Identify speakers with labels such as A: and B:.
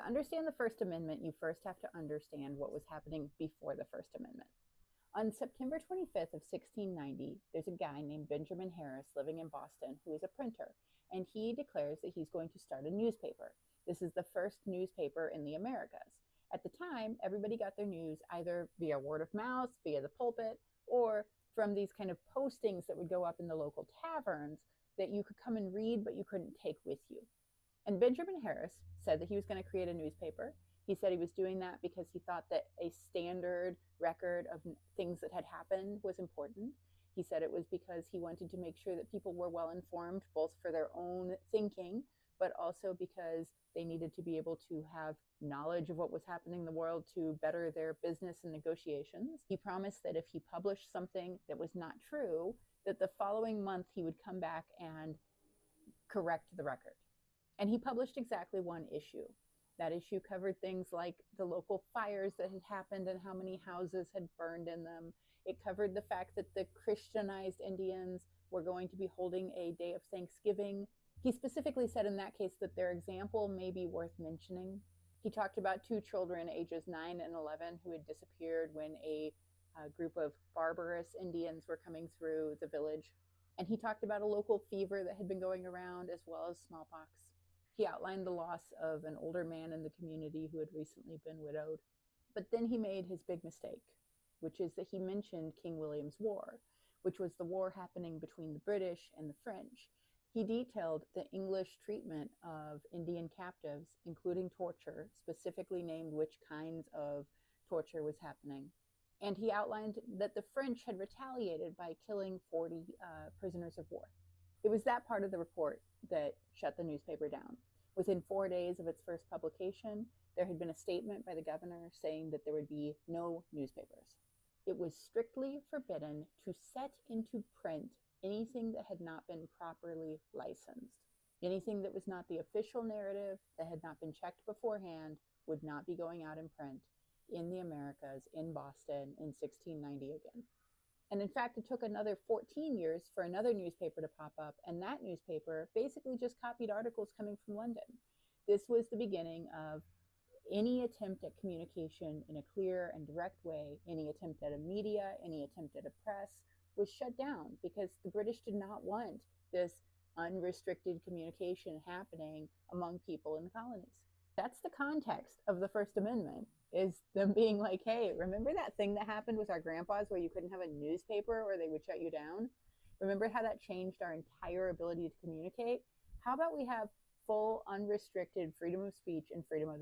A: understand the First Amendment, you first have to understand what was happening before the First Amendment. On September 25th of 1690, there's a guy named Benjamin Harris living in Boston who is a printer, and he declares that he's going to start a newspaper. This is the first newspaper in the Americas. At the time, everybody got their news either via word of mouth, via the pulpit, or from these kind of postings that would go up in the local taverns that you could come and read, but you couldn't take with you. And Benjamin Harris said that he was going to create a newspaper. He said he was doing that because he thought that a standard record of things that had happened was important. He said it was because he wanted to make sure that people were well informed, both for their own thinking, but also because they needed to be able to have knowledge of what was happening in the world to better their business and negotiations. He promised that if he published something that was not true, that the following month he would come back and correct the record. And he published exactly one issue. That issue covered things like the local fires that had happened and how many houses had burned in them. It covered the fact that the Christianized Indians were going to be holding a day of Thanksgiving. He specifically said in that case that their example may be worth mentioning. He talked about two children, ages 9 and 11, who had disappeared when a group of barbarous Indians were coming through the village. And he talked about a local fever that had been going around, as well as smallpox. He outlined the loss of an older man in the community who had recently been widowed. But then he made his big mistake, which is that he mentioned King William's War, which was the war happening between the British and the French. He detailed the English treatment of Indian captives, including torture, specifically named which kinds of torture was happening. And he outlined that the French had retaliated by killing 40 prisoners of war. It was that part of the report that shut the newspaper down. Within 4 days of its first publication, there had been a statement by the governor saying that there would be no newspapers. It was strictly forbidden to set into print anything that had not been properly licensed. Anything that was not the official narrative, that had not been checked beforehand, would not be going out in print in the Americas, in Boston, in 1690 again. And in fact, it took another 14 years for another newspaper to pop up, and that newspaper basically just copied articles coming from London. This was the beginning of any attempt at communication in a clear and direct way, any attempt at a media, any attempt at a press was shut down because the British did not want this unrestricted communication happening among people in the colonies. That's the context of the First Amendment, is them being like, hey, remember that thing that happened with our grandpas where you couldn't have a newspaper or they would shut you down? Remember how that changed our entire ability to communicate? How about we have full unrestricted freedom of speech and freedom of